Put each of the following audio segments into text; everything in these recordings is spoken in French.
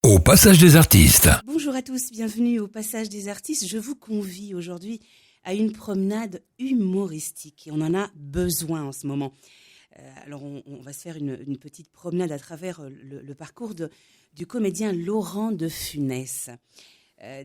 Au Passage des artistes. Bonjour à tous, bienvenue au Passage des artistes. Je vous convie aujourd'hui à une promenade humoristique et on en a besoin en ce moment. Alors on va se faire une petite promenade à travers le parcours du comédien Laurent de Funès.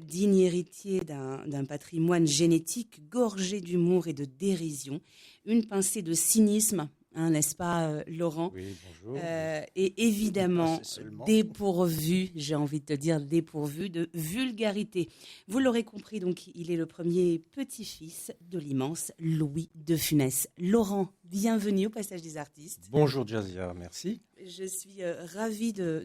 Digne héritier d'un patrimoine génétique gorgé d'humour et de dérision, une pincée de cynisme, n'est-ce pas Laurent? Oui, bonjour. Et évidemment dépourvu, j'ai envie de te dire dépourvu de vulgarité. Vous l'aurez compris, donc il est le premier petit-fils de l'immense Louis de Funès. Laurent, bienvenue au Passage des artistes. Bonjour Jazia, merci. Je suis ravie de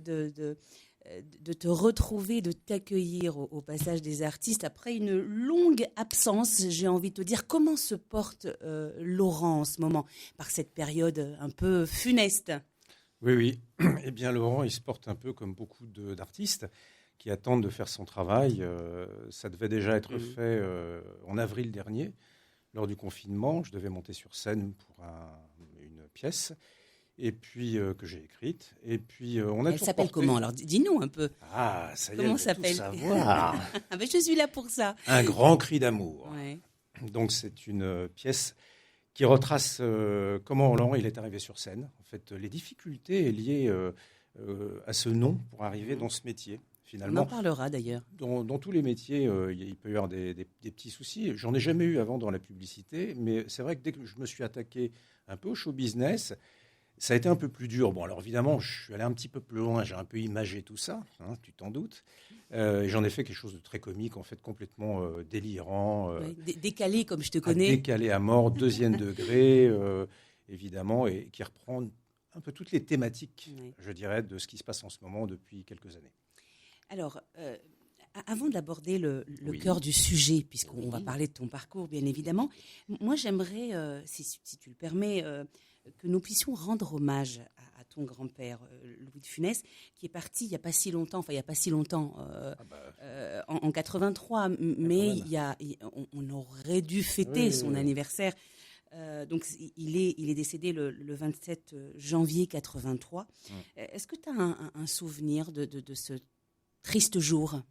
te retrouver, de t'accueillir au Passage des artistes après une longue absence. J'ai envie de te dire, comment se porte Laurent en ce moment, par cette période un peu funeste? Oui. Eh bien, Laurent, il se porte un peu comme beaucoup d'artistes qui attendent de faire son travail. Ça devait déjà être fait en avril dernier, lors du confinement. Je devais monter sur scène pour une pièce. Et puis que j'ai écrite. Et puis on a. Elle s'appelle comment? Alors dis-nous un peu. Ah, ça y est, comment elle s'appelle? tout savoir. Ah ben, je suis là pour ça. Un grand cri d'amour. Ouais. Donc c'est une pièce qui retrace comment Laurent il est arrivé sur scène. En fait, les difficultés liées à ce nom pour arriver dans ce métier. Finalement, On en parlera d'ailleurs. Dans tous les métiers, il peut y avoir des petits soucis. J'en ai jamais eu avant dans la publicité, mais c'est vrai que dès que je me suis attaqué un peu au show business, ça a été un peu plus dur. Bon, alors évidemment, je suis allé un petit peu plus loin, j'ai un peu imagé tout ça, tu t'en doutes. Et j'en ai fait quelque chose de très comique, en fait, complètement délirant. Décalé comme je te connais. Décalé à mort, deuxième degré, évidemment, et qui reprend un peu toutes les thématiques, je dirais, de ce qui se passe en ce moment depuis quelques années. Alors, avant d'aborder le cœur du sujet, puisqu'on va parler de ton parcours, bien évidemment, moi j'aimerais, si tu le permets, que nous puissions rendre hommage à ton grand-père, Louis de Funès, qui est parti il n'y a pas si longtemps, en 83, mais on aurait dû fêter son anniversaire. Donc il est décédé le 27 janvier 83. Est-ce que tu as un souvenir de ce triste jour?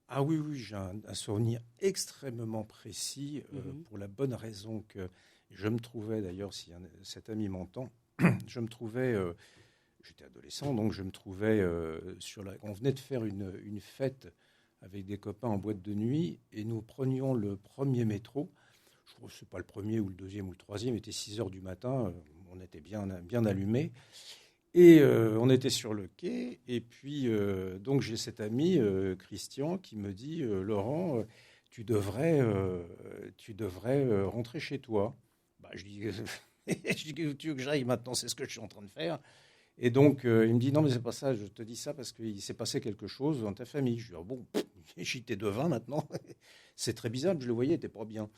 Ah oui, j'ai un souvenir extrêmement précis, pour la bonne raison que je me trouvais, d'ailleurs, si cet ami m'entend, j'étais adolescent, donc je me trouvais on venait de faire une fête avec des copains en boîte de nuit, et nous prenions le premier métro. Je crois que ce n'est pas le premier ou le deuxième ou le troisième, il était 6 heures du matin, on était bien allumés. Et on était sur le quai, et puis donc j'ai cet ami, Christian, qui me dit « Laurent, tu devrais rentrer chez toi. » Je dis « Tu veux que j'aille maintenant? C'est ce que je suis en train de faire. » Et donc il me dit « Non, mais c'est pas ça, je te dis ça parce qu'il s'est passé quelque chose dans ta famille. » Je dis « Ah bon, j'étais devin maintenant. C'est très bizarre, je le voyais, il n'était pas bien. »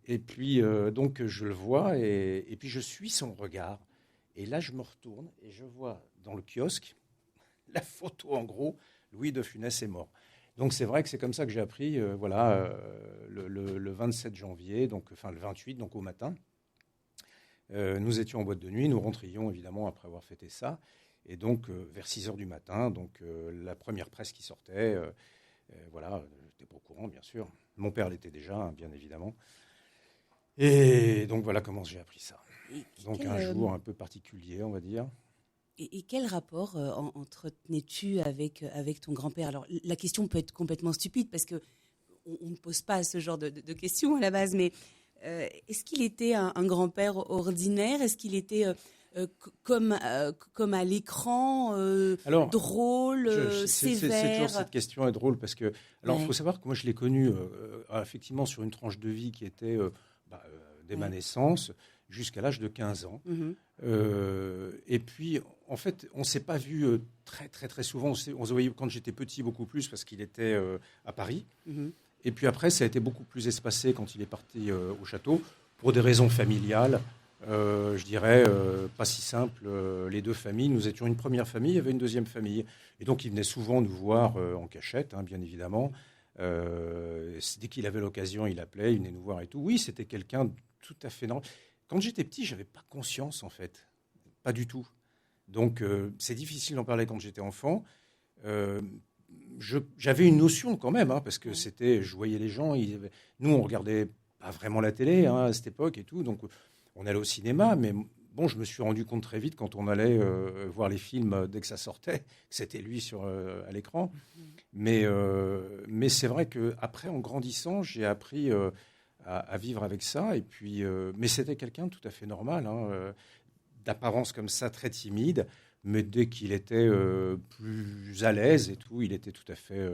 Et puis donc je le vois, et puis je suis son regard. Et là, je me retourne et je vois dans le kiosque la photo, en gros, Louis de Funès est mort. Donc c'est vrai que c'est comme ça que j'ai appris, le 27 janvier, le 28, donc au matin. Nous étions en boîte de nuit, nous rentrions évidemment après avoir fêté ça. Et donc vers 6 heures du matin, la première presse qui sortait, j'étais pas au courant bien sûr. Mon père l'était déjà, bien évidemment. Et donc voilà comment j'ai appris ça. Donc un jour un peu particulier, on va dire. Et quel rapport entretenais-tu avec ton grand-père? Alors la question peut être complètement stupide parce que on ne pose pas ce genre de questions à la base, mais est-ce qu'il était un grand-père ordinaire? Est-ce qu'il était comme à l'écran, drôle, sévère? C'est toujours cette question est drôle parce que il faut savoir que moi je l'ai connu effectivement sur une tranche de vie qui était dès ma naissance jusqu'à l'âge de 15 ans. Et puis, en fait, on ne s'est pas vu très, très, très souvent. On se voyait quand j'étais petit beaucoup plus parce qu'il était à Paris. Et puis après, ça a été beaucoup plus espacé quand il est parti au château pour des raisons familiales. Je dirais, pas si simple. Les deux familles, nous étions une première famille, il y avait une deuxième famille. Et donc, il venait souvent nous voir en cachette, bien évidemment. Dès qu'il avait l'occasion, il appelait, il venait nous voir et tout. Oui, c'était quelqu'un de tout à fait normal. Quand j'étais petit, je n'avais pas conscience, en fait. Pas du tout. Donc, c'est difficile d'en parler quand j'étais enfant. j'avais une notion quand même, parce que je voyais les gens, nous on regardait pas vraiment la télé à cette époque et tout, donc on allait au cinéma, mais bon, je me suis rendu compte très vite quand on allait voir les films dès que ça sortait, que c'était lui à l'écran. Mais c'est vrai qu'après, en grandissant, j'ai appris à vivre avec ça. Et puis, mais c'était quelqu'un de tout à fait normal, d'apparence comme ça, très timide. Mais dès qu'il était plus à l'aise et tout, il était tout à fait...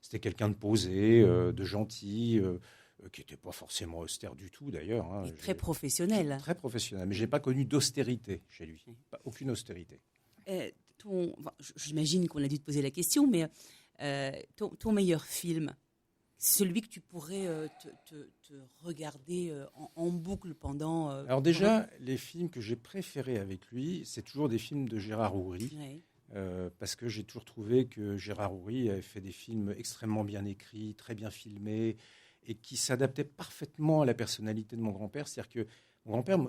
c'était quelqu'un de posé, de gentil, qui n'était pas forcément austère du tout d'ailleurs. Et très professionnel. Très professionnel, mais je n'ai pas connu d'austérité chez lui. Aucune austérité. J'imagine qu'on a dû te poser la question, mais ton meilleur film, celui que tu pourrais te regarder en boucle pendant... Alors déjà, les films que j'ai préférés avec lui, c'est toujours des films de Gérard Houry. Ouais. Parce que j'ai toujours trouvé que Gérard Houry avait fait des films extrêmement bien écrits, très bien filmés, et qui s'adaptaient parfaitement à la personnalité de mon grand-père. C'est-à-dire que mon grand-père,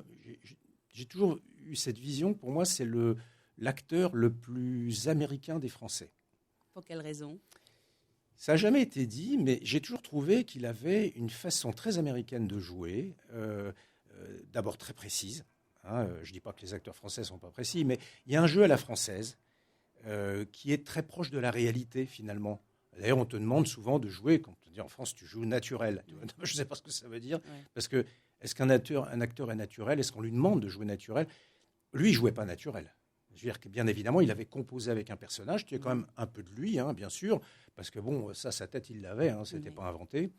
j'ai toujours eu cette vision, pour moi, c'est l'acteur le plus américain des Français. Pour quelle raison ? Ça n'a jamais été dit, mais j'ai toujours trouvé qu'il avait une façon très américaine de jouer, d'abord très précise. Je ne dis pas que les acteurs français ne sont pas précis, mais il y a un jeu à la française qui est très proche de la réalité, finalement. D'ailleurs, on te demande souvent de jouer, quand on te dit en France, tu joues naturel. Je ne sais pas ce que ça veut dire, parce que est-ce qu'un acteur est naturel ? Est-ce qu'on lui demande de jouer naturel ? Lui, il ne jouait pas naturel. Je veux dire que, bien évidemment, il avait composé avec un personnage qui est quand même un peu de lui, bien sûr, parce que bon, ça, sa tête, il l'avait, c'était pas inventé.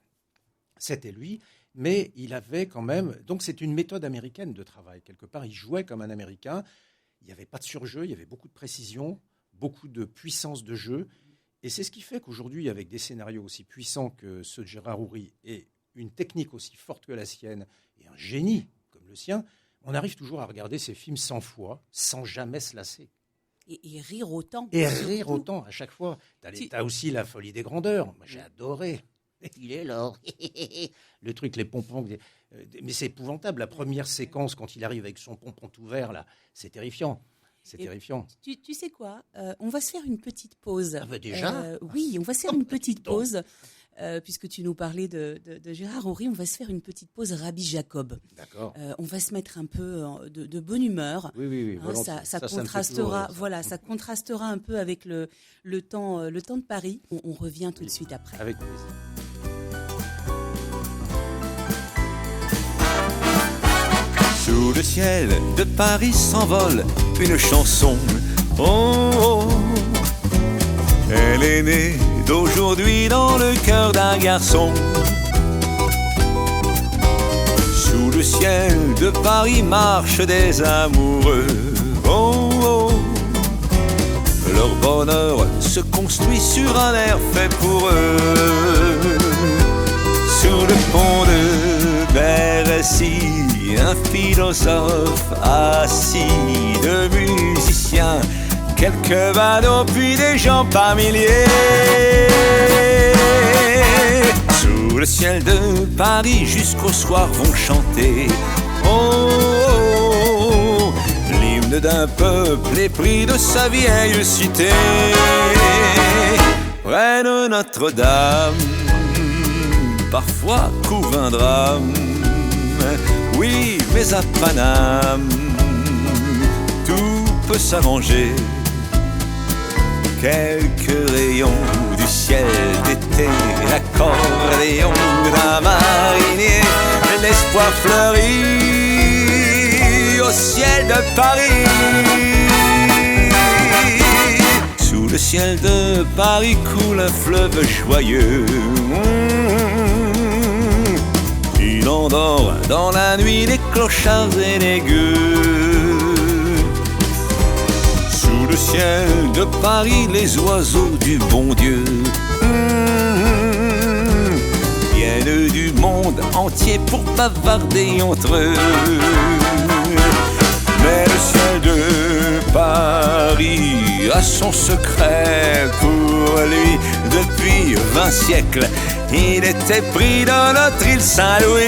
C'était lui, mais il avait quand même... Donc, c'est une méthode américaine de travail. Quelque part, il jouait comme un Américain. Il n'y avait pas de surjeu, il y avait beaucoup de précision, beaucoup de puissance de jeu. Et c'est ce qui fait qu'aujourd'hui, avec des scénarios aussi puissants que ceux de Gérard Houry et une technique aussi forte que la sienne et un génie comme le sien, on arrive toujours à regarder ces films 100 fois sans jamais se lasser. Et rire autant. Et rire autant à chaque fois. T'as aussi La Folie des grandeurs. Moi, j'ai adoré. Il est là. Le truc, les pompons. Mais c'est épouvantable. La première séquence, quand il arrive avec son pompon tout vert, là, c'est terrifiant. C'est terrifiant. Tu sais quoi ? On va se faire une petite pause. Ah bah déjà oui, on va se faire une petite pause. Puisque tu nous parlais de Gérard Houry, on va se faire une petite pause Rabbi Jacob. D'accord. On va se mettre un peu de bonne humeur. Oui. Ça contrastera, ça contrastera un peu avec le temps de Paris. On revient tout de suite après. Avec plaisir. Sous le ciel de Paris s'envole une chanson. Oh, elle est née d'aujourd'hui dans le cœur d'un garçon. Sous le ciel de Paris marchent des amoureux. Oh, leur bonheur se construit sur un air fait pour eux. Sur le pont de Bercy, un philosophe assis, de musiciens, quelques badauds, puis des gens par milliers. Sous le ciel de Paris, jusqu'au soir vont chanter oh, l'hymne d'un peuple épris de sa vieille cité. Près de Notre-Dame, parfois couvre un drame. Oui, mais à Paname, tout peut s'arranger. Quelques rayons du ciel d'été, l'accordéon d'un marinier, l'espoir fleurit au ciel de Paris. Sous le ciel de Paris coule un fleuve joyeux. Il endort dans la nuit les clochards et les gueux. Sous le ciel de Paris, les oiseaux du bon Dieu viennent du monde entier pour bavarder entre eux. Mais le ciel de Paris a son secret pour lui. Depuis 20 siècles, il était pris dans notre île Saint-Louis.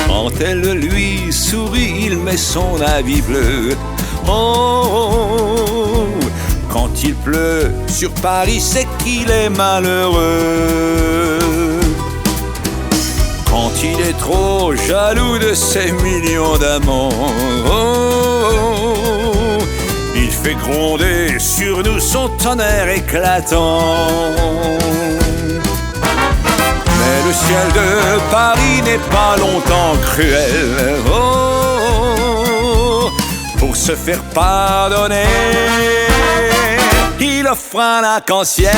Quand elle lui sourit, il met son habit bleu. Oh, Quand il pleut sur Paris, c'est qu'il est malheureux. Quand il est trop jaloux de ses millions d'amants, il fait gronder sur nous son tonnerre éclatant. Mais le ciel de Paris n'est pas longtemps cruel, pour se faire pardonner, il offre un arc-en-ciel.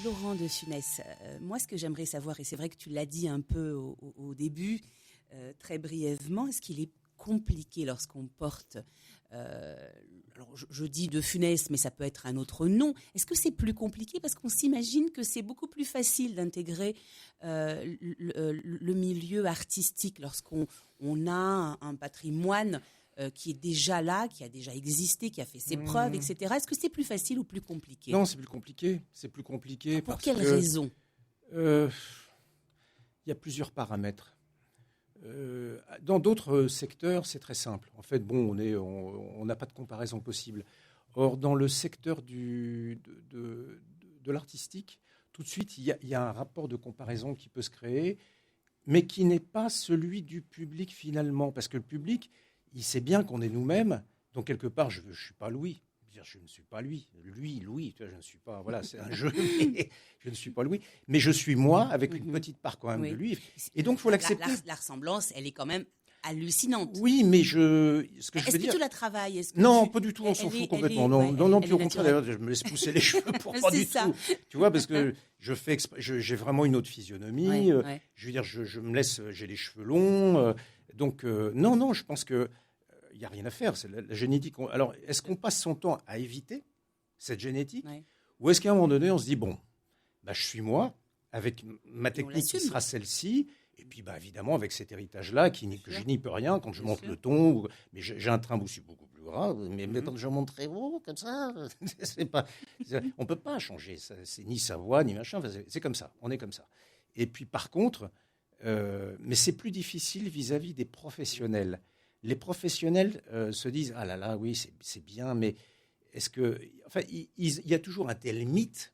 Laurent de Funès, moi ce que j'aimerais savoir, et c'est vrai que tu l'as dit un peu au début, très brièvement, est-ce qu'il est compliqué lorsqu'on porte, alors je dis de Funès, mais ça peut être un autre nom, est-ce que c'est plus compliqué parce qu'on s'imagine que c'est beaucoup plus facile d'intégrer le milieu artistique lorsqu'on a un patrimoine qui est déjà là, qui a déjà existé, qui a fait ses preuves, etc. Est-ce que c'est plus facile ou plus compliqué ? Non, c'est plus compliqué. C'est plus compliqué. Pour quelle raison ? Il y a plusieurs paramètres. Dans d'autres secteurs, c'est très simple. En fait, bon, on n'a pas de comparaison possible. Or, dans le secteur de l'artistique, tout de suite, il y a un rapport de comparaison qui peut se créer, mais qui n'est pas celui du public finalement. Parce que le public, il sait bien qu'on est nous-mêmes. Donc, quelque part, je ne suis pas Louis. Je ne suis pas lui. Louis, tu vois, je ne suis pas... Voilà, c'est un jeu, mais je ne suis pas Louis. Mais je suis moi, avec une petite part quand même de lui. Et donc, il faut l'accepter. La ressemblance, elle est quand même hallucinante. Oui, mais ce que je veux dire... Est-ce que tu la travailles ? Non, pas du tout, on s'en fout complètement. Non, puis au contraire, d'ailleurs, je me laisse pousser les cheveux pour pas du tout. Tu vois, parce que j'ai vraiment une autre physionomie. Je veux dire, j'ai les cheveux longs. Donc, non, je pense que il n'y a rien à faire, c'est la génétique. Alors, est-ce qu'on passe son temps à éviter cette génétique ? Ou est-ce qu'à un moment donné, on se dit, bon, je suis moi, avec ma technique qui sera celle-ci, et puis évidemment, avec cet héritage-là, que je n'y peux rien, quand je monte le ton, mais j'ai un train aussi beaucoup plus gras, mais quand je monte très haut, comme ça, on ne peut pas changer, c'est ni sa voix, ni machin, c'est comme ça, on est comme ça. Et puis par contre, mais c'est plus difficile vis-à-vis des professionnels. Les professionnels se disent « Ah là là, oui, c'est bien, mais est-ce que... » Enfin, il y a toujours un tel mythe,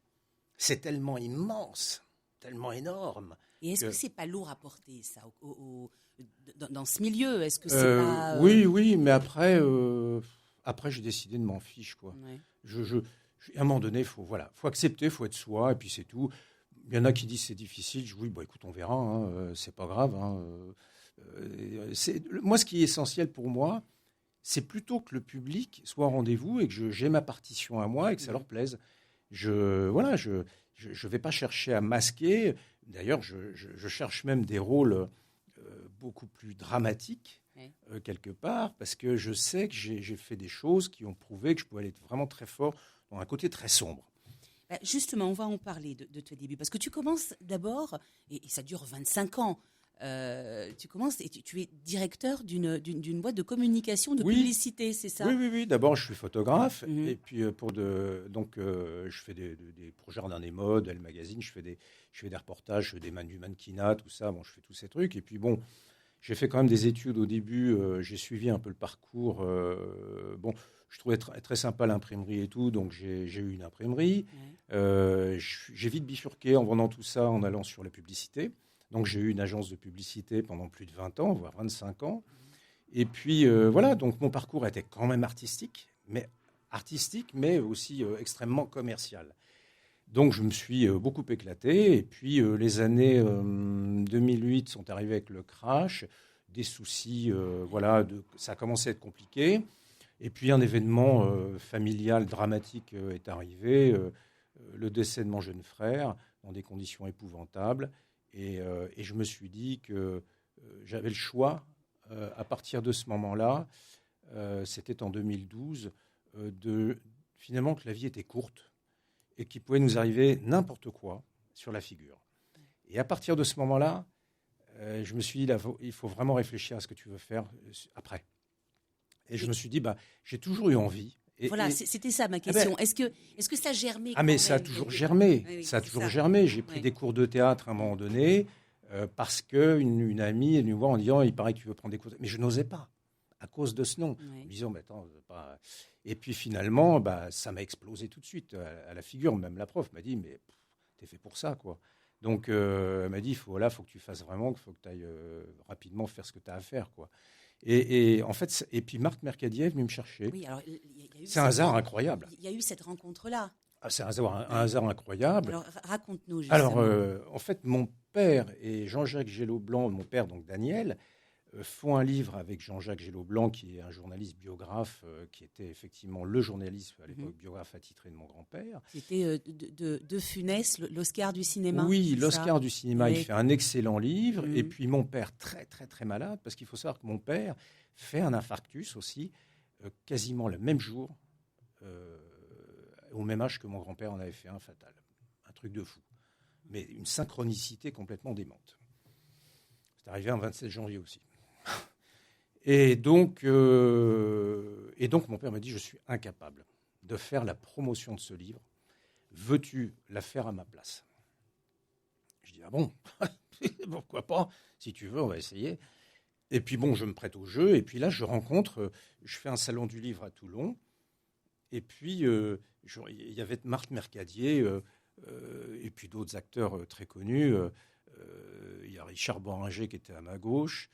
c'est tellement immense, tellement énorme. Et est-ce que c'est pas lourd à porter, ça, dans ce milieu ? Est-ce que c'est pas... Oui, mais après, j'ai décidé de m'en fiche, quoi. Ouais. À un moment donné, il faut accepter, il faut être soi, et puis c'est tout. Il y en a qui disent c'est difficile. Je dis oui, écoute, on verra, hein, c'est pas grave, hein, moi, ce qui est essentiel pour moi, c'est plutôt que le public soit au rendez-vous et que j'ai ma partition à moi et que ça leur plaise. Je vais pas chercher à masquer. D'ailleurs, je cherche même des rôles beaucoup plus dramatiques, quelque part, parce que je sais que j'ai fait des choses qui ont prouvé que je pouvais aller vraiment très fort dans un côté très sombre. Justement, on va en parler de tes débuts, parce que tu commences d'abord, et ça dure 25 ans, tu commences et tu es directeur d'une boîte de communication, de publicité, c'est ça ? Oui. D'abord, je suis photographe. Et puis, je fais des projets jardin des modes, Elle Magazine. Je fais des reportages, je fais du mannequinat, tout ça. Bon, je fais tous ces trucs. Et puis, bon, j'ai fait quand même des études au début. J'ai suivi un peu le parcours. Je trouvais très sympa l'imprimerie et tout. Donc, j'ai eu une imprimerie. J'ai vite bifurqué en vendant tout ça, en allant sur la publicité. Donc, j'ai eu une agence de publicité pendant plus de 20 ans, voire 25 ans. Et puis, donc mon parcours était quand même artistique, mais aussi extrêmement commercial. Donc, je me suis beaucoup éclaté. Et puis, les années 2008 sont arrivées avec le crash, des soucis, ça a commencé à être compliqué. Et puis, un événement familial dramatique est arrivé, le décès de mon jeune frère, dans des conditions épouvantables. Et je me suis dit que j'avais le choix, à partir de ce moment-là, c'était en 2012, finalement que la vie était courte et qu'il pouvait nous arriver n'importe quoi sur la figure. Et à partir de ce moment-là, je me suis dit, là, il faut vraiment réfléchir à ce que tu veux faire après. Et je me suis dit, j'ai toujours eu envie. C'était ça ma question. Est-ce que ça a germé ? Mais ça a toujours germé. Ça a toujours germé. J'ai pris des cours de théâtre à un moment donné. parce qu'une amie est venue me voir en disant, il paraît que tu veux prendre des cours. Mais je n'osais pas, à cause de ce nom. Ouais. En me disant, mais attends, pas... Et puis finalement, ça m'a explosé tout de suite à la figure. Même la prof m'a dit, mais t'es fait pour ça, quoi. Donc, elle m'a dit, il faut que tu fasses vraiment, il faut que tu ailles rapidement faire ce que tu as à faire, quoi. Et en fait, et puis Marthe Mercadier est venue me chercher. Oui, alors, C'est un hasard incroyable. Il y a eu cette rencontre-là. Ah, c'est un hasard incroyable. Alors, raconte-nous justement. Alors, en fait, mon père et Jean-Jacques Gellot-Blanc, mon père, donc Daniel, font un livre avec Jean-Jacques Gellot-Blanc, qui est un journaliste biographe, qui était effectivement le journaliste à l'époque, biographe attitré de mon grand-père. C'était de Funès, l'Oscar du cinéma. Oui, l'Oscar du cinéma, Oui. il fait un excellent livre. Et puis mon père, très, très, très malade, parce qu'il faut savoir que mon père fait un infarctus aussi, quasiment le même jour, au même âge que mon grand-père en avait fait un fatal. Un truc de fou. Mais une synchronicité complètement démente. C'est arrivé un 27 janvier aussi. Et donc mon père m'a dit, je suis incapable de faire la promotion de ce livre. Veux-tu la faire à ma place? Je dis, ah bon, pourquoi pas? Si tu veux, on va essayer. Et puis bon, je me prête au jeu. Et puis là, je fais un salon du livre à Toulon. Et puis, il y avait Marthe Mercadier et puis d'autres acteurs très connus. Il y a Richard Boringer qui était à ma gauche,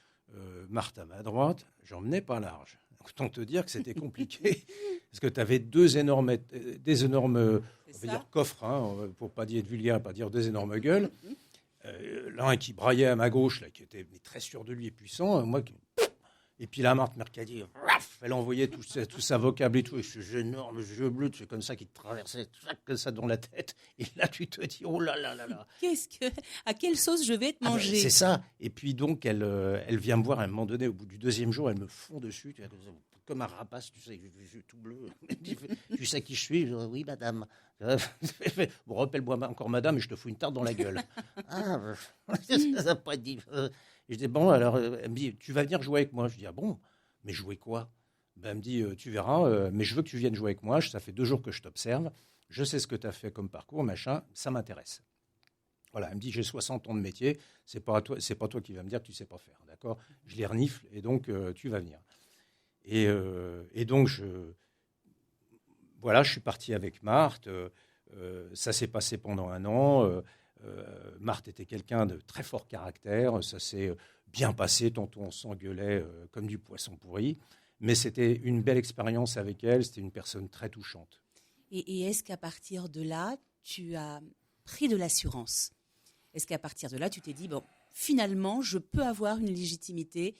Marthe à ma droite. J'en menais pas large. Autant te dire que c'était compliqué, parce que tu avais des énormes on va dire coffres, hein, pour pas dire vulgaire, pas dire deux énormes gueules. L'un qui braillait à ma gauche, là, qui était très sûr de lui et puissant. Et puis la Marthe Mercadier, elle envoyait tout sa vocable et tout, et ces énormes yeux bleus, c'est comme ça qui te traversaient comme ça dans la tête. Et là, tu te dis, oh là là là là. À quelle sauce je vais te manger? C'est ça. Et puis donc, elle vient me voir à un moment donné, au bout du deuxième jour, elle me fond dessus, comme un rapace, tu sais, les yeux tout bleus. Tu sais qui je suis? Je dis, oui, madame. Bon, rappelle-moi encore madame, et je te fous une tarte dans la gueule. Ah, ça n'a pas dit. Et je dis, bon, alors, elle me dit, tu vas venir jouer avec moi. Je dis, ah bon, mais jouer quoi? Elle me dit, tu verras, mais je veux que tu viennes jouer avec moi. Ça fait 2 jours que je t'observe. Je sais ce que tu as fait comme parcours, machin, ça m'intéresse. Voilà, elle me dit, j'ai 60 ans de métier, c'est pas toi qui vas me dire que tu sais pas faire, d'accord? Je les renifle, et donc, tu vas venir. Et donc, je suis parti avec Marthe. Ça s'est passé pendant 1 an. Marthe était quelqu'un de très fort caractère. Ça s'est bien passé. Tantôt, on s'engueulait comme du poisson pourri. Mais c'était une belle expérience avec elle. C'était une personne très touchante. Et est-ce qu'à partir de là, tu as pris de l'assurance? Est-ce qu'à partir de là, tu t'es dit, bon, finalement, je peux avoir une légitimité?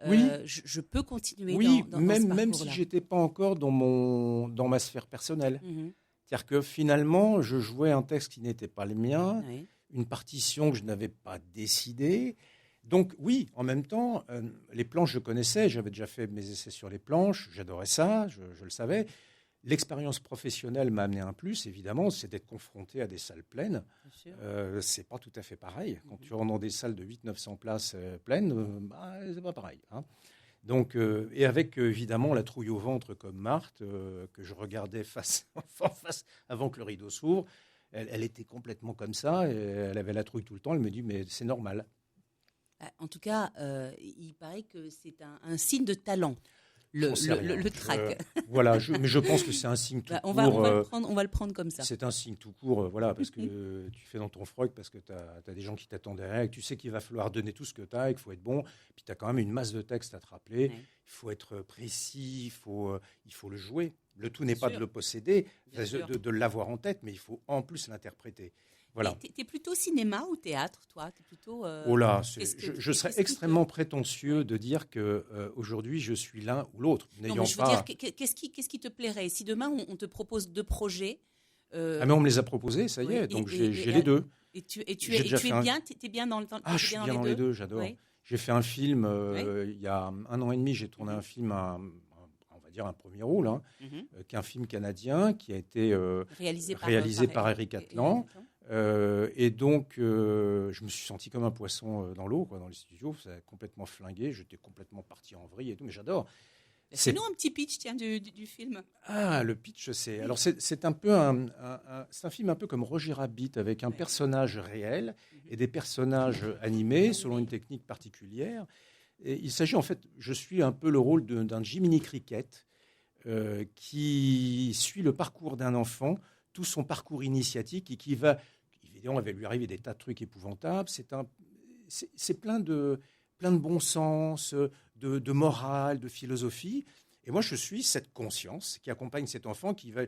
Oui. Je peux continuer dans même, ce parcours-là. même si je n'étais pas encore dans ma sphère personnelle. C'est-à-dire que finalement, je jouais un texte qui n'était pas le mien, une partition que je n'avais pas décidée. Donc oui, en même temps, les planches, je connaissais, j'avais déjà fait mes essais sur les planches, j'adorais ça, je le savais. L'expérience professionnelle m'a amené un plus, évidemment, c'est d'être confronté à des salles pleines. C'est pas tout à fait pareil. Quand tu rentres dans des salles de 800-900 places pleines, c'est pas pareil. Hein. Donc, et avec évidemment la trouille au ventre comme Marthe, que je regardais face en face avant que le rideau s'ouvre. Elle était complètement comme ça, et elle avait la trouille tout le temps. Elle me dit, mais c'est normal. En tout cas, il paraît que c'est un signe de talent. Le trac. Voilà, mais je pense que c'est un signe tout court. On va le prendre comme ça. C'est un signe tout court, voilà, parce que tu fais dans ton froc, parce que tu as des gens qui t'attendent derrière, et que tu sais qu'il va falloir donner tout ce que tu as, et qu'il faut être bon. Puis tu as quand même une masse de textes à te rappeler. Il faut être précis, il faut le jouer. Le tout n'est pas de le posséder, de l'avoir en tête, mais il faut en plus l'interpréter. Voilà. T'es plutôt cinéma ou théâtre, toi? T'es plutôt. Oh là, je serais extrêmement prétentieux de dire que aujourd'hui je suis l'un ou l'autre. Non, mais je veux dire, qu'est-ce qui te plairait si demain on te propose 2 projets? Ah mais on me les a proposés, ça y est, donc j'ai les 2. Et tu es bien dans le temps. Ah, je suis bien dans les 2, j'adore. Oui. J'ai fait un film il y a 1 an et demi. J'ai tourné un film, on va dire un premier rôle, hein, qui est un film canadien qui a été réalisé par Eric Atlan. Et donc, je me suis senti comme un poisson dans l'eau, dans les studios. Ça a complètement flingué. J'étais complètement parti en vrille et tout, mais j'adore. Fais-nous un petit pitch, tiens, du film. Ah, le pitch, c'est. Alors, c'est un peu c'est un film un peu comme Roger Rabbit, avec un personnage réel et des personnages animés selon une technique particulière. Et il s'agit, en fait, je suis un peu le rôle d'un Jiminy Cricket qui suit le parcours d'un enfant, tout son parcours initiatique, et qui va. Évidemment, il va lui arriver des tas de trucs épouvantables. C'est plein de bon sens, de morale, de philosophie. Et moi, je suis cette conscience qui accompagne cet enfant qui va.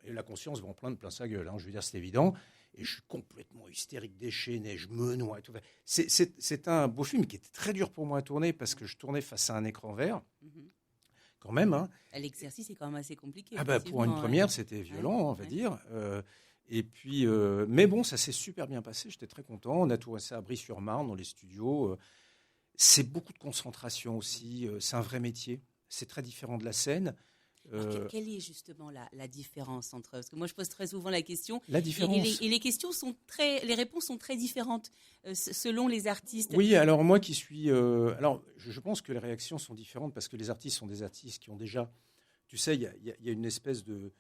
Et la conscience va en prendre plein sa gueule, hein, je veux dire, c'est évident. Et je suis complètement hystérique, déchaîné, je me noie et tout. C'est un beau film qui était très dur pour moi à tourner parce que je tournais face à un écran vert, quand même. Hein. L'exercice est quand même assez compliqué. Pour une première, c'était violent, on va dire. Et puis, mais bon, ça s'est super bien passé. J'étais très content. On a tourné ça à Brie-sur-Marne, dans les studios. C'est beaucoup de concentration aussi. C'est un vrai métier. C'est très différent de la scène. Quelle est justement la différence entre... Parce que moi, je pose très souvent la question. La différence. Et les questions les réponses sont très différentes selon les artistes. Oui, alors moi qui suis... alors, je pense que les réactions sont différentes parce que les artistes sont des artistes qui ont déjà... Tu sais, il y a une espèce de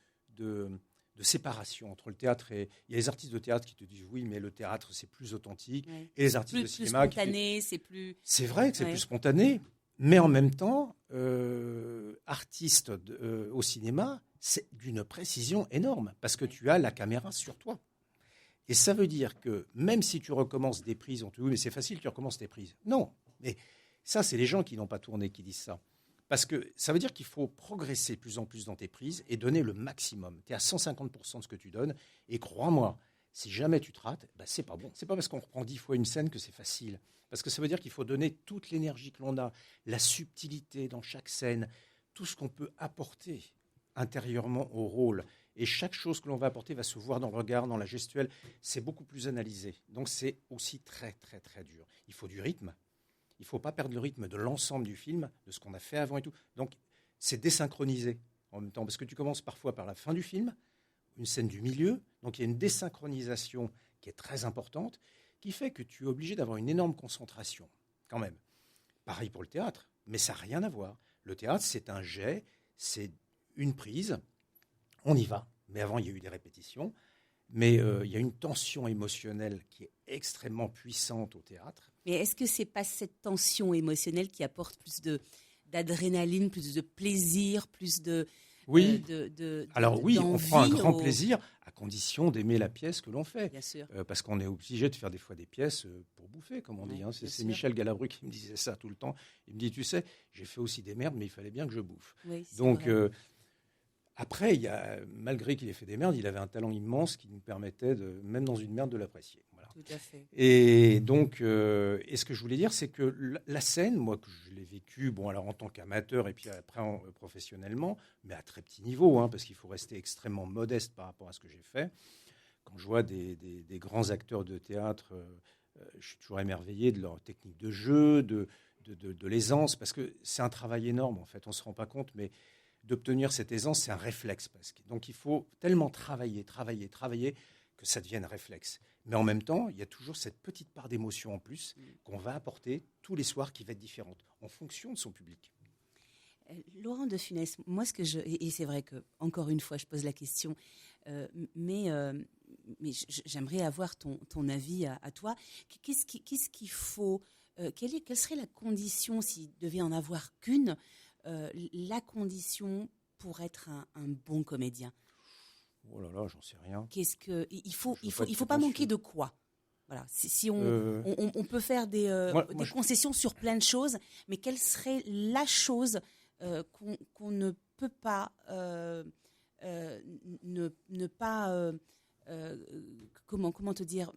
séparation entre le théâtre et... Il y a les artistes de théâtre qui te disent oui, mais le théâtre, c'est plus authentique. Ouais. Et les artistes de cinéma... Plus spontané, c'est plus... C'est vrai que c'est plus spontané. Mais en même temps, artiste au cinéma, c'est d'une précision énorme parce que tu as la caméra sur toi. Et ça veut dire que même si tu recommences des prises, on te dit oui, mais c'est facile, tu recommences tes prises. Non, mais ça, c'est les gens qui n'ont pas tourné qui disent ça. Parce que ça veut dire qu'il faut progresser de plus en plus dans tes prises et donner le maximum. Tu es à 150% de ce que tu donnes. Et crois-moi, si jamais tu te rates, c'est pas bon. C'est pas parce qu'on reprend 10 fois une scène que c'est facile. Parce que ça veut dire qu'il faut donner toute l'énergie que l'on a, la subtilité dans chaque scène, tout ce qu'on peut apporter intérieurement au rôle. Et chaque chose que l'on va apporter va se voir dans le regard, dans la gestuelle. C'est beaucoup plus analysé. Donc c'est aussi très, très, très dur. Il faut du rythme. Il ne faut pas perdre le rythme de l'ensemble du film, de ce qu'on a fait avant et tout. Donc c'est désynchronisé en même temps. Parce que tu commences parfois par la fin du film, une scène du milieu. Donc il y a une désynchronisation qui est très importante, qui fait que tu es obligé d'avoir une énorme concentration, quand même. Pareil pour le théâtre, mais ça n'a rien à voir. Le théâtre, c'est un jet, c'est une prise, on y va. Mais avant, il y a eu des répétitions. Mais il y a une tension émotionnelle qui est extrêmement puissante au théâtre. Mais est-ce que ce n'est pas cette tension émotionnelle qui apporte plus d'adrénaline, plus de plaisir, plus de... Oui. Alors oui, on prend un grand au... plaisir à condition d'aimer la pièce que l'on fait. Bien sûr. Parce qu'on est obligé de faire des fois des pièces pour bouffer, comme on dit. Hein. C'est Michel Galabru qui me disait ça tout le temps. Il me dit, tu sais, j'ai fait aussi des merdes, mais il fallait bien que je bouffe. Oui, donc après, malgré qu'il ait fait des merdes, il avait un talent immense qui nous permettait, même dans une merde, de l'apprécier. Voilà. Tout à fait. Et donc, et ce que je voulais dire, c'est que la scène, moi, que je l'ai vécue, bon, alors en tant qu'amateur et puis après professionnellement, mais à très petit niveau, hein, parce qu'il faut rester extrêmement modeste par rapport à ce que j'ai fait. Quand je vois des grands acteurs de théâtre, je suis toujours émerveillé de leur technique de jeu, de l'aisance, parce que c'est un travail énorme, en fait. On ne se rend pas compte, mais d'obtenir cette aisance, c'est un réflexe presque. Donc il faut tellement travailler, que ça devienne réflexe. Mais en même temps, il y a toujours cette petite part d'émotion en plus qu'on va apporter tous les soirs qui va être différente en fonction de son public. Laurent de Funès, moi et c'est vrai que encore une fois je pose la question, mais j'aimerais avoir ton avis à toi. Qu'est-ce qu'il faut, quelle serait la condition, s'il devait en avoir qu'une, la condition pour être un bon comédien? Oh là là, j'en sais rien. Il faut pas manquer de quoi? Voilà. Si on peut faire des concessions sur plein de choses, mais quelle serait la chose qu'on ne peut pas ne pas comment te dire,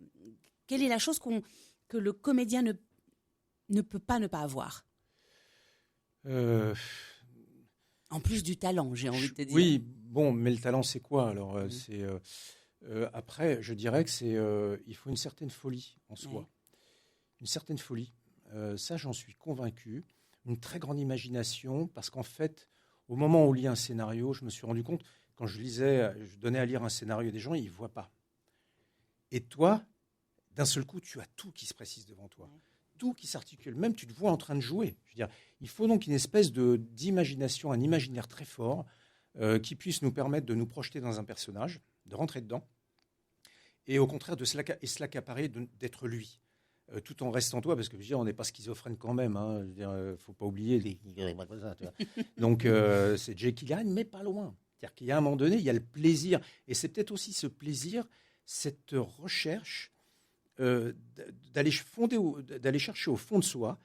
quelle est la chose que le comédien ne peut pas ne pas avoir? En plus du talent, j'ai envie de te dire. Oui, bon, mais le talent, c'est quoi? Alors, c'est après, je dirais que il faut une certaine folie en soi, une certaine folie. Ça, j'en suis convaincu. Une très grande imagination, parce qu'en fait, au moment où on lit un scénario, je me suis rendu compte, quand je donnais à lire un scénario à des gens, ils ne voient pas. Et toi, d'un seul coup, tu as tout qui se précise devant toi. tout qui s'articule. Même tu te vois en train de jouer. Je veux dire, il faut donc une espèce d'imagination, un imaginaire très fort qui puisse nous permettre de nous projeter dans un personnage, de rentrer dedans, et au contraire de se l'accaparer, d'être lui. Tout en restant toi, parce que je veux dire, on n'est pas schizophrène quand même. Hein, je veux dire, faut pas oublier les. Donc c'est Jake qui gagne, mais pas loin. C'est-à-dire qu'il y a un moment donné, il y a le plaisir, et c'est peut-être aussi ce plaisir, cette recherche d'aller chercher au fond de soi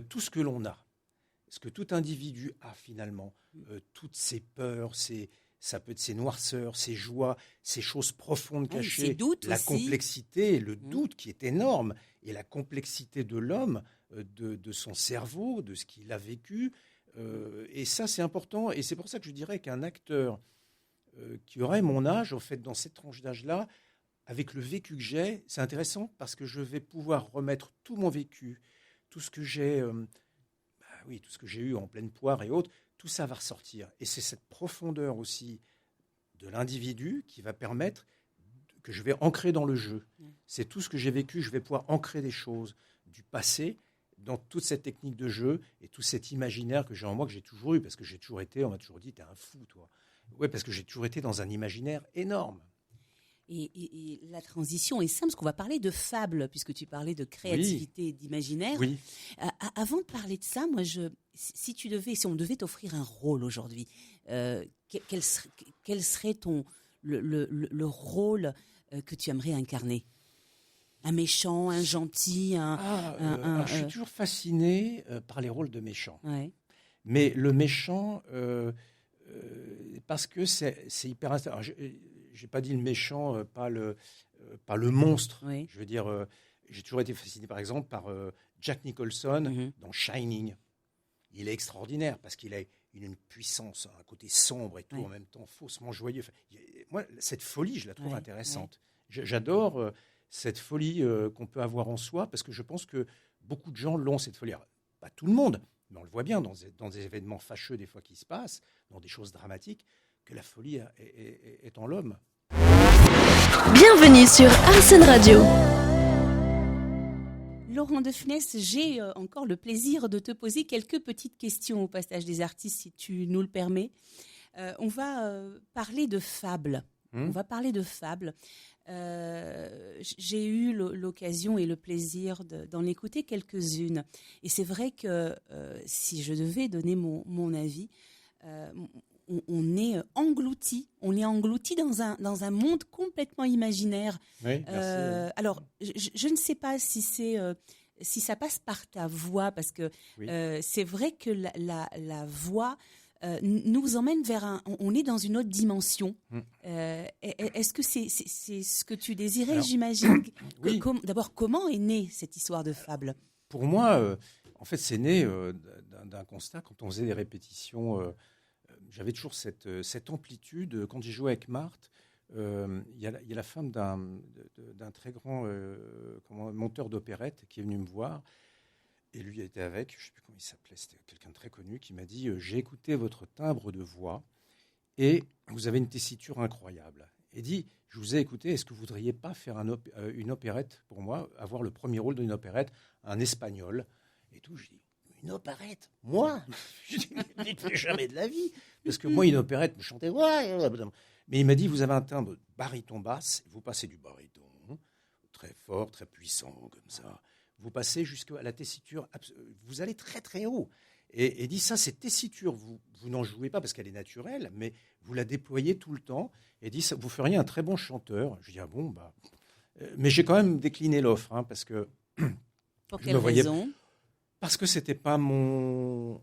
tout ce que l'on a, ce que tout individu a finalement, toutes ses peurs, ça peut être ses noirceurs, ses joies, ces choses profondes cachées, ses doutes la aussi. Complexité, le doute qui est énorme, et la complexité de l'homme, de son cerveau, de ce qu'il a vécu. Et ça, c'est important. Et c'est pour ça que je dirais qu'un acteur qui aurait mon âge, au fait, dans cette tranche d'âge-là, avec le vécu que j'ai, c'est intéressant parce que je vais pouvoir remettre tout mon vécu, tout ce que j'ai, tout ce que j'ai eu en pleine poire et autres, tout ça va ressortir. Et c'est cette profondeur aussi de l'individu qui va permettre que je vais ancrer dans le jeu. C'est tout ce que j'ai vécu, je vais pouvoir ancrer des choses du passé dans toute cette technique de jeu et tout cet imaginaire que j'ai en moi, que j'ai toujours eu, parce que j'ai toujours été, on m'a toujours dit, t'es un fou, toi. Ouais, parce que j'ai toujours été dans un imaginaire énorme. Et la transition est simple, parce qu'on va parler de fable, puisque tu parlais de créativité et d'imaginaire. Oui. Avant de parler de ça, moi, si on devait t'offrir un rôle aujourd'hui, quel serait le rôle que tu aimerais incarner ? Un méchant, un gentil, je suis toujours fasciné par les rôles de méchants. Ouais. Mais le méchant, parce que c'est hyper intéressant. J'ai pas dit le méchant, pas le monstre. Oui. Je veux dire, j'ai toujours été fasciné, par exemple, par Jack Nicholson dans Shining. Il est extraordinaire parce qu'il a une puissance, un côté sombre et tout, en même temps faussement joyeux. Enfin, moi, cette folie, je la trouve intéressante. J'adore cette folie qu'on peut avoir en soi, parce que je pense que beaucoup de gens l'ont, cette folie. Alors, pas tout le monde, mais on le voit bien dans des événements fâcheux des fois qui se passent, dans des choses dramatiques, que la folie est en l'homme. Bienvenue sur Arsène Radio. Laurent de Funès, j'ai encore le plaisir de te poser quelques petites questions au passage des artistes, si tu nous le permets. On va parler de fables. On va parler de fables. J'ai eu l'occasion et le plaisir d'en écouter quelques-unes. Et c'est vrai que si je devais donner mon avis, on est englouti dans un monde complètement imaginaire. Oui, merci. Alors, je ne sais pas si ça passe par ta voix, parce que c'est vrai que la voix nous emmène vers on est dans une autre dimension. Est-ce que c'est ce que tu désirais? Alors, j'imagine. D'abord, comment est née cette histoire de fable? Pour moi, en fait, c'est né d'un constat. Quand on faisait des répétitions, j'avais toujours cette amplitude. Quand j'ai joué avec Marthe, il y a la femme d'un très grand monteur d'opérette qui est venu me voir. Et lui était avec, je ne sais plus comment il s'appelait, c'était quelqu'un de très connu, qui m'a dit « J'ai écouté votre timbre de voix et vous avez une tessiture incroyable. » Et dit « Je vous ai écouté, est-ce que vous ne voudriez pas faire une opérette pour moi, avoir le premier rôle d'une opérette, un espagnol ?» Et tout, je dis « Une opérette? Moi ?» Je dis « Jamais de la vie !» Parce que moi, une opérette, je chantais « Ouais !» Mais il m'a dit « Vous avez un timbre baryton-basse, vous passez du baryton, très fort, très puissant, comme ça. » Vous passez jusqu'à la tessiture, vous allez très très haut. Et dit ça, cette tessiture, vous n'en jouez pas parce qu'elle est naturelle, mais vous la déployez tout le temps. Et dit ça, vous feriez un très bon chanteur. Je dis ah bon, bah. Mais j'ai quand même décliné l'offre, parce que. Pour quelle raison? Parce que c'était pas mon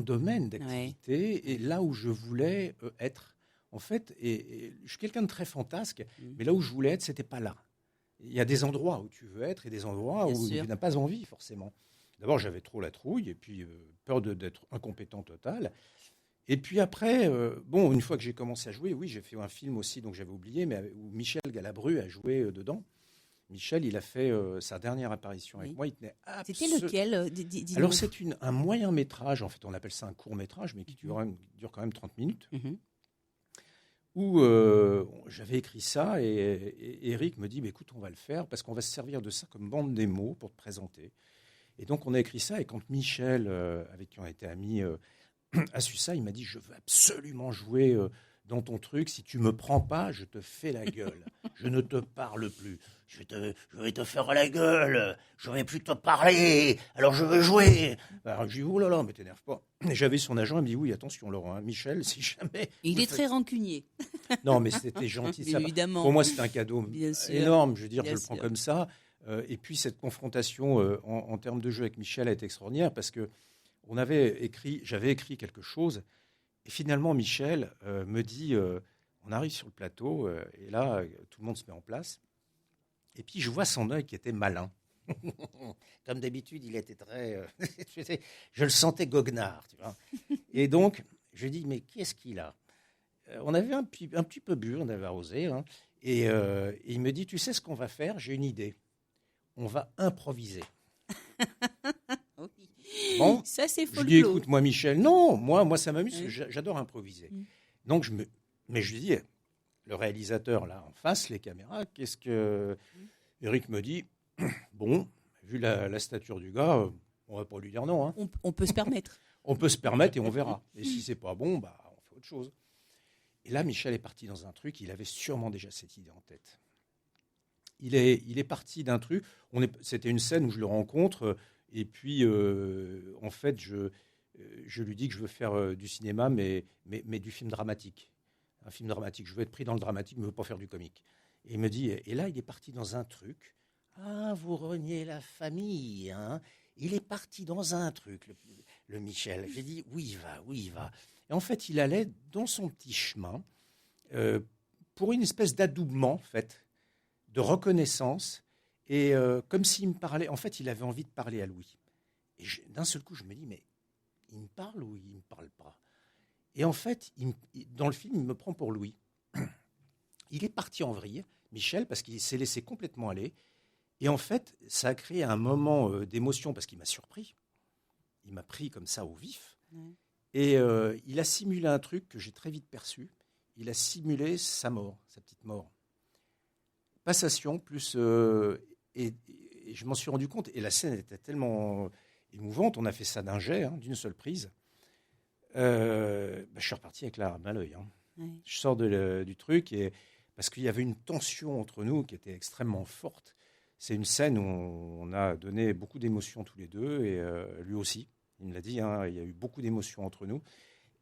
domaine d'activité et là où je voulais être. En fait, et je suis quelqu'un de très fantasque, mais là où je voulais être, c'était pas là. Il y a des endroits où tu veux être et des endroits où tu n'as pas envie, forcément. D'abord, j'avais trop la trouille et puis peur d'être incompétent total. Et puis après, une fois que j'ai commencé à jouer, oui, j'ai fait un film aussi, donc j'avais oublié, mais où Michel Galabru a joué dedans. Michel, il a fait sa dernière apparition avec moi. Il tenait C'était lequel? Alors, c'est un moyen-métrage, en fait, on appelle ça un court-métrage, mais qui dure quand même 30 minutes. où j'avais écrit ça et Eric me dit, bah, écoute, on va le faire parce qu'on va se servir de ça comme bande démo pour te présenter. Et donc, on a écrit ça et quand Michel, avec qui on était amis, a su ça, il m'a dit, je veux absolument jouer dans ton truc. Si tu me prends pas, je te fais la gueule. Je ne te parle plus. Je vais te faire la gueule. Je ne vais plus te parler. Alors, je veux jouer. Alors, je dis, oh là là, mais t'énerve pas. Et j'avais son agent, il me dit, oui, attention, Laurent, hein, Michel, si jamais... Il est très rancunier. Non, mais c'était gentil. Ça. Évidemment. Pour moi, c'était un cadeau énorme. Je veux dire, Bien je le prends sûr. comme ça. Et puis, cette confrontation en termes de jeu avec Michel a été extraordinaire parce que j'avais écrit quelque chose. Et finalement, Michel me dit, on arrive sur le plateau, et là, tout le monde se met en place. Et puis, je vois son œil qui était malin. Comme d'habitude, il était très... je le sentais goguenard, tu vois. Et donc, je dis, mais qu'est-ce qu'il a? On avait un petit peu bu, on avait arrosé. Hein, et il me dit, tu sais ce qu'on va faire? J'ai une idée. On va improviser. Oui. Bon, Ça, c'est je lui dis, folklore. écoute, moi, Michel, non, moi ça m'amuse, Oui. j'adore improviser. Mm. Donc, mais je lui dis, le réalisateur, là, en face, les caméras, qu'est-ce que... Eric me dit, bon, vu la stature du gars, on va pas lui dire non. Hein. On peut se permettre. On peut se permettre et on verra. Et si c'est pas bon, bah, on fait autre chose. Et là, Michel est parti dans un truc, il avait sûrement déjà cette idée en tête. Il est parti d'un truc, c'était une scène où je le rencontre, et puis, en fait, je lui dis que je veux faire du cinéma, mais du film dramatique. Un film dramatique. Je veux être pris dans le dramatique, mais je ne veux pas faire du comique. Et il me dit, et là, il est parti dans un truc. Ah, vous reniez la famille, hein? Il est parti dans un truc, le Michel. J'ai dit, oui, il va. Et en fait, il allait dans son petit chemin pour une espèce d'adoubement, en fait, de reconnaissance. Et comme s'il me parlait, en fait, il avait envie de parler à Louis. Et d'un seul coup, je me dis, mais il me parle ou il ne me parle pas? Et en fait, dans le film, il me prend pour Louis. Il est parti en vrille, Michel, parce qu'il s'est laissé complètement aller. Et en fait, ça a créé un moment d'émotion, parce qu'il m'a surpris. Il m'a pris comme ça au vif. Ouais. Et il a simulé un truc que j'ai très vite perçu. Il a simulé sa mort, sa petite mort. Passation, plus... et je m'en suis rendu compte. Et la scène était tellement émouvante. On a fait ça d'un jet, hein, d'une seule prise. Je suis reparti avec la larme à l'œil. Hein. Ouais. Je sors du truc parce qu'il y avait une tension entre nous qui était extrêmement forte. C'est une scène où on a donné beaucoup d'émotions tous les deux et lui aussi. Il me l'a dit, hein, il y a eu beaucoup d'émotions entre nous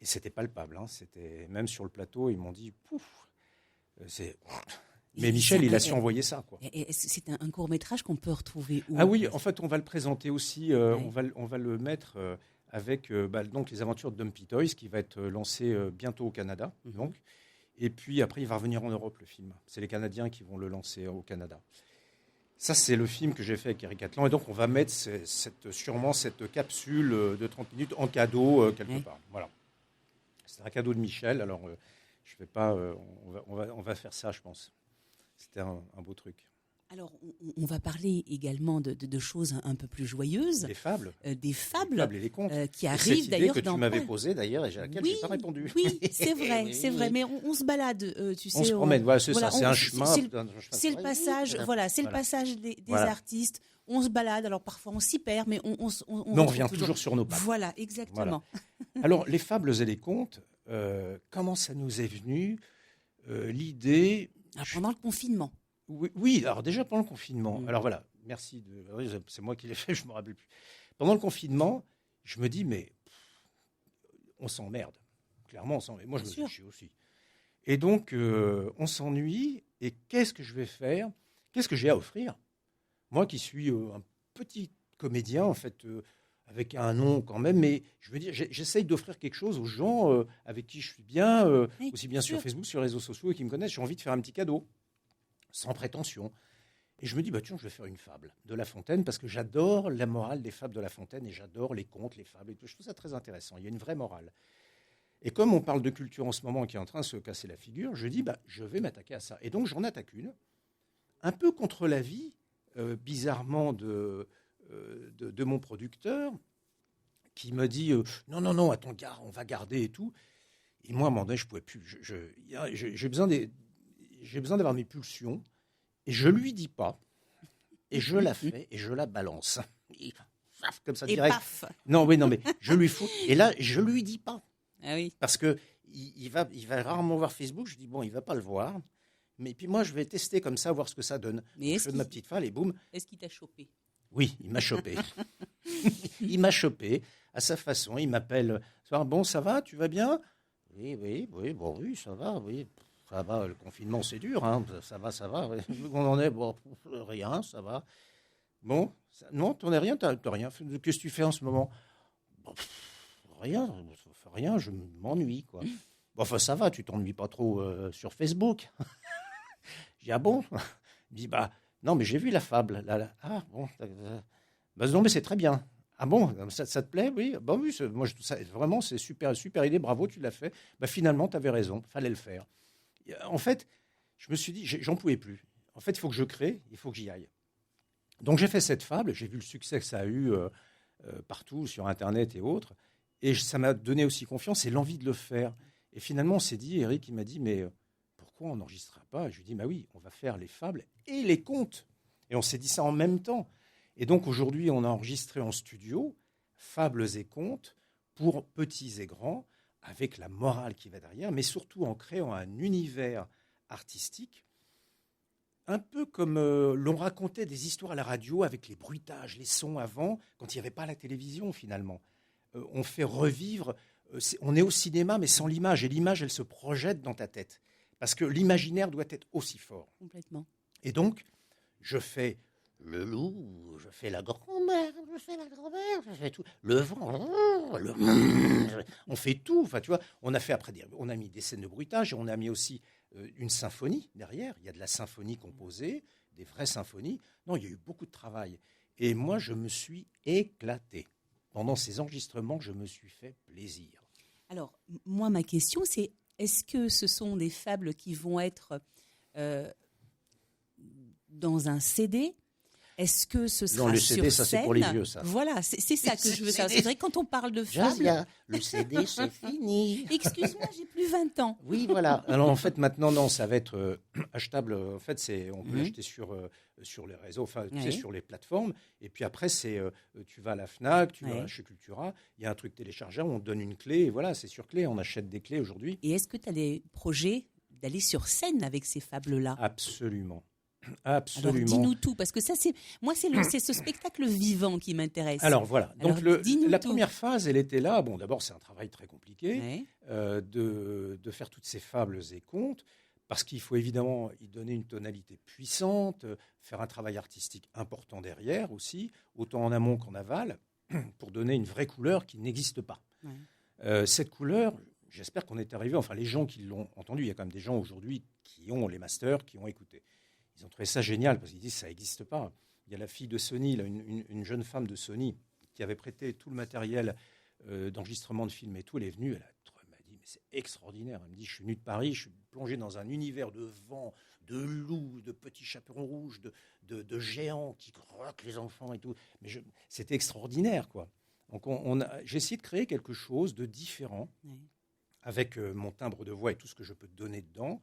et c'était palpable. Hein, c'était même sur le plateau, ils m'ont dit pouf. Mais Michel, il a su envoyer ça, quoi. Et c'est un court-métrage qu'on peut retrouver où? Ah oui, en fait, on va le présenter aussi. Ouais. On va le mettre avec donc les aventures de Dumpy Toys qui va être lancé bientôt au Canada. Mhm. Donc. Et puis après, il va revenir en Europe, le film. C'est les Canadiens qui vont le lancer au Canada. Ça, c'est le film que j'ai fait avec Eric Atlan. Et donc, on va mettre sûrement cette capsule de 30 minutes en cadeau quelque part. Voilà. C'est un cadeau de Michel. Alors, je vais pas... on va faire ça, je pense. C'était un beau truc. Alors, on va parler également de choses un peu plus joyeuses. Des fables. Des fables. Les fables et les contes. Qui Et arrivent cette d'ailleurs idée que dans... tu m'avais posée d'ailleurs et à laquelle je n'ai pas répondu. Oui, c'est vrai, Oui, c'est vrai. oui. Mais on se balade, tu sais. On se promène, voilà, c'est ça, c'est un chemin. C'est le passage, voilà, c'est le passage des artistes. On se balade, alors parfois on s'y perd, mais on revient toujours sur nos pattes. Voilà, exactement. Voilà. Alors, les fables et les contes, comment ça nous est venu l'idée... Alors, pendant le confinement. Oui, alors déjà pendant le confinement. Alors voilà, merci. C'est moi qui l'ai fait, je ne me rappelle plus. Pendant le confinement, je me dis, mais on s'emmerde. Clairement, on s'emmerde. Moi, je me fais chier aussi. Et donc, on s'ennuie. Et qu'est-ce que je vais faire? Qu'est-ce que j'ai à offrir? Moi qui suis un petit comédien, en fait, avec un nom quand même, mais je veux dire, j'essaye d'offrir quelque chose aux gens avec qui je suis bien, Oui, aussi bien sur Facebook, sur les réseaux sociaux, et qui me connaissent. J'ai envie de faire un petit cadeau, sans prétention. Et je me dis, tiens, je vais faire une fable de La Fontaine, parce que j'adore la morale des fables de La Fontaine, et j'adore les contes, les fables, et tout. Je trouve ça très intéressant. Il y a une vraie morale. Et comme on parle de culture en ce moment qui est en train de se casser la figure, je dis, je vais m'attaquer à ça. Et donc, j'en attaque une, un peu contre l'avis, bizarrement, de mon producteur, qui me dit, non, attends, on va garder et tout. Et moi, à un moment donné, je ne pouvais plus. J'ai besoin d'avoir mes pulsions, et je ne lui dis pas, et je la fais, et je la balance. Et, paf, comme ça, Et direct. paf. Non, oui, non, mais je lui fous. Et là, je ne lui dis pas. Ah oui. Parce qu'il va rarement voir Facebook. Je dis, bon, il ne va pas le voir. Mais puis moi, je vais tester comme ça, voir ce que ça donne. Mais Je fais de ma petite falle et boum. Est-ce qu'il t'a chopé? Oui, il m'a chopé. Il m'a chopé à sa façon. Il m'appelle. Bon, ça va, tu vas bien? Oui, bon, oui, ça va, oui. Ça va, le confinement, c'est dur, hein. Ça va. Oui. On en est, bon, rien, ça va. Bon, non, t'en es rien, t'as rien. Qu'est-ce que tu fais en ce moment? Bon, rien, je m'ennuie, quoi. Bon, enfin, ça va, tu t'ennuies pas trop sur Facebook. Je dis, ah bon? Il dit, bah, non, mais j'ai vu la fable. Là. Ah, bon. Bah, non, mais c'est très bien. Ah bon, ça te plaît? Oui. Bah oui, moi, vraiment, c'est super idée, bravo, tu l'as fait. Bah, finalement, tu avais raison, fallait le faire. En fait, je me suis dit, j'en pouvais plus. En fait, il faut que je crée, il faut que j'y aille. Donc, j'ai fait cette fable, j'ai vu le succès que ça a eu partout, sur Internet et autres. Et ça m'a donné aussi confiance et l'envie de le faire. Et finalement, on s'est dit, Eric, il m'a dit, mais pourquoi on n'enregistrera pas? Et je lui ai dit, bah oui, on va faire les fables et les contes. Et on s'est dit ça en même temps. Et donc, aujourd'hui, on a enregistré en studio fables et contes pour petits et grands, avec la morale qui va derrière, mais surtout en créant un univers artistique, un peu comme l'on racontait des histoires à la radio avec les bruitages, les sons avant, quand il n'y avait pas la télévision finalement. On fait revivre, on est au cinéma mais sans l'image, et l'image elle se projette dans ta tête, parce que l'imaginaire doit être aussi fort. Complètement. Et donc, je fais le loup, je fais la grand-mère, je fais tout, le vent, on fait tout. Enfin, tu vois, on a mis des scènes de bruitage et on a mis aussi une symphonie derrière. Il y a de la symphonie composée, des vraies symphonies. Non, il y a eu beaucoup de travail. Et moi, je me suis éclaté. Pendant ces enregistrements, je me suis fait plaisir. Alors, moi, ma question, c'est est-ce que ce sont des fables qui vont être dans un CD? Est-ce que ce sera non, le CD, sur ça, c'est scène? pour les vieux, ça. Voilà, c'est ça que je veux savoir. C'est vrai que quand on parle de fables... Jasia, le CD, c'est fini. Excuse-moi, j'ai plus 20 ans. Oui, voilà. Alors, en fait, maintenant, non, ça va être achetable. En fait, on peut l'acheter sur les réseaux, enfin, tu sais, sur les plateformes. Et puis après, tu vas à la FNAC, tu vas chez Cultura, il y a un truc téléchargeable, on te donne une clé, et voilà, c'est sur clé. On achète des clés aujourd'hui. Et est-ce que tu as des projets d'aller sur scène avec ces fables-là? Absolument. Alors, dis-nous tout, parce que ça, c'est ce spectacle vivant qui m'intéresse. Alors, voilà. Donc, Alors, la première phase, elle était là. Bon, d'abord, c'est un travail très compliqué de faire toutes ces fables et contes, parce qu'il faut évidemment y donner une tonalité puissante, faire un travail artistique important derrière aussi, autant en amont qu'en aval, pour donner une vraie couleur qui n'existe pas. Cette couleur, j'espère qu'on est arrivé, enfin, les gens qui l'ont entendu, il y a quand même des gens aujourd'hui qui ont les masters, qui ont écouté. Ils ont trouvé ça génial parce qu'ils disent que ça n'existe pas. Il y a la fille de Sony, là, une jeune femme de Sony qui avait prêté tout le matériel d'enregistrement de films et tout. Elle est venue, elle m'a dit, mais c'est extraordinaire. Elle me dit, je suis venue de Paris, je suis plongée dans un univers de vent, de loups, de petits chaperons rouges, de géants qui croquent les enfants et tout. Mais c'était extraordinaire, quoi. Donc j'ai essayé de créer quelque chose de différent avec mon timbre de voix et tout ce que je peux te donner dedans.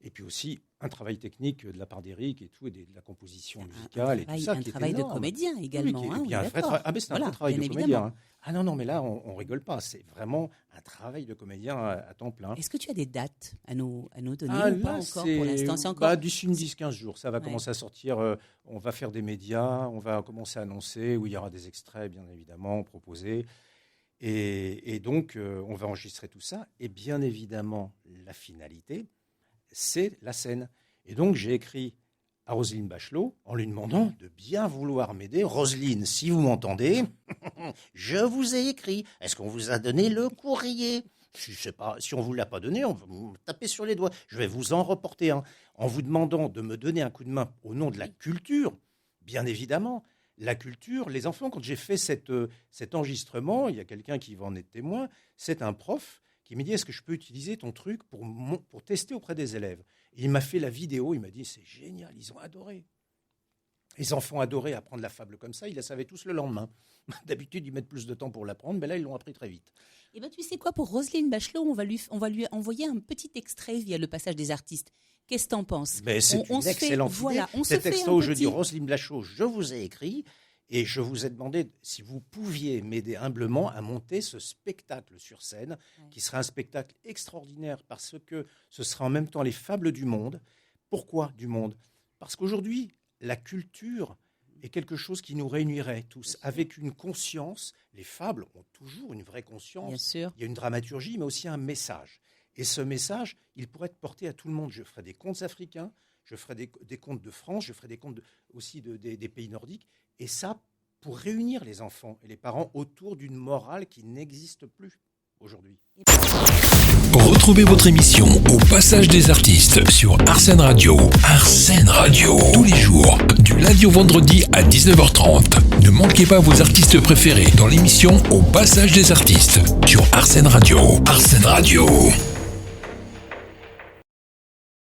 Et puis aussi un travail technique de la part d'Éric et tout, et de la composition musicale et tout ça. Un travail de comédien également. Oui, c'est un vrai travail de comédien. Hein. Ah non, mais là, on rigole pas. C'est vraiment un travail de comédien à temps plein. Est-ce que tu as des dates à nous donner ou pas encore pour l'instant? C'est encore... d'ici une 10-15 jours, ça va commencer à sortir. On va faire des médias, on va commencer à annoncer, où il y aura des extraits, bien évidemment, proposés. Et donc, on va enregistrer tout ça. Et bien évidemment, la finalité, c'est la scène. Et donc, j'ai écrit à Roselyne Bachelot en lui demandant de bien vouloir m'aider. Roselyne, si vous m'entendez, je vous ai écrit. Est-ce qu'on vous a donné le courrier? Je ne sais pas. Si on ne vous l'a pas donné, on va vous taper sur les doigts. Je vais vous en reporter un en vous demandant de me donner un coup de main au nom de la culture, bien évidemment. La culture, les enfants, quand j'ai fait cet enregistrement, il y a quelqu'un qui va en être témoin, c'est un prof qui m'a dit, est-ce que je peux utiliser ton truc pour tester auprès des élèves? Et il m'a fait la vidéo, il m'a dit, c'est génial, ils ont adoré. Les enfants adoraient apprendre la fable comme ça, ils la savaient tous le lendemain. D'habitude, ils mettent plus de temps pour l'apprendre, mais là, ils l'ont appris très vite. Et tu sais quoi, pour Roselyne Bachelot, on va lui envoyer un petit extrait via le passage des artistes. Qu'est-ce que t'en penses? Mais c'est une excellente idée. Voilà, Cet texto où je dis Roselyne Bachelot, je vous ai écrit et je vous ai demandé si vous pouviez m'aider humblement à monter ce spectacle sur scène, qui sera un spectacle extraordinaire parce que ce sera en même temps les fables du monde. Pourquoi du monde? Parce qu'aujourd'hui, la culture est quelque chose qui nous réunirait tous, avec une conscience. Les fables ont toujours une vraie conscience. Bien sûr. Il y a une dramaturgie, mais aussi un message. Et ce message, il pourrait être porté à tout le monde. Je ferai des contes africains, je ferai des contes de France, je ferai des contes aussi des pays nordiques. Et ça, pour réunir les enfants et les parents autour d'une morale qui n'existe plus aujourd'hui. Retrouvez votre émission Au Passage des Artistes sur Arsène Radio. Arsène Radio, tous les jours, du lundi au vendredi à 19h30. Ne manquez pas vos artistes préférés dans l'émission Au Passage des Artistes sur Arsène Radio. Arsène Radio.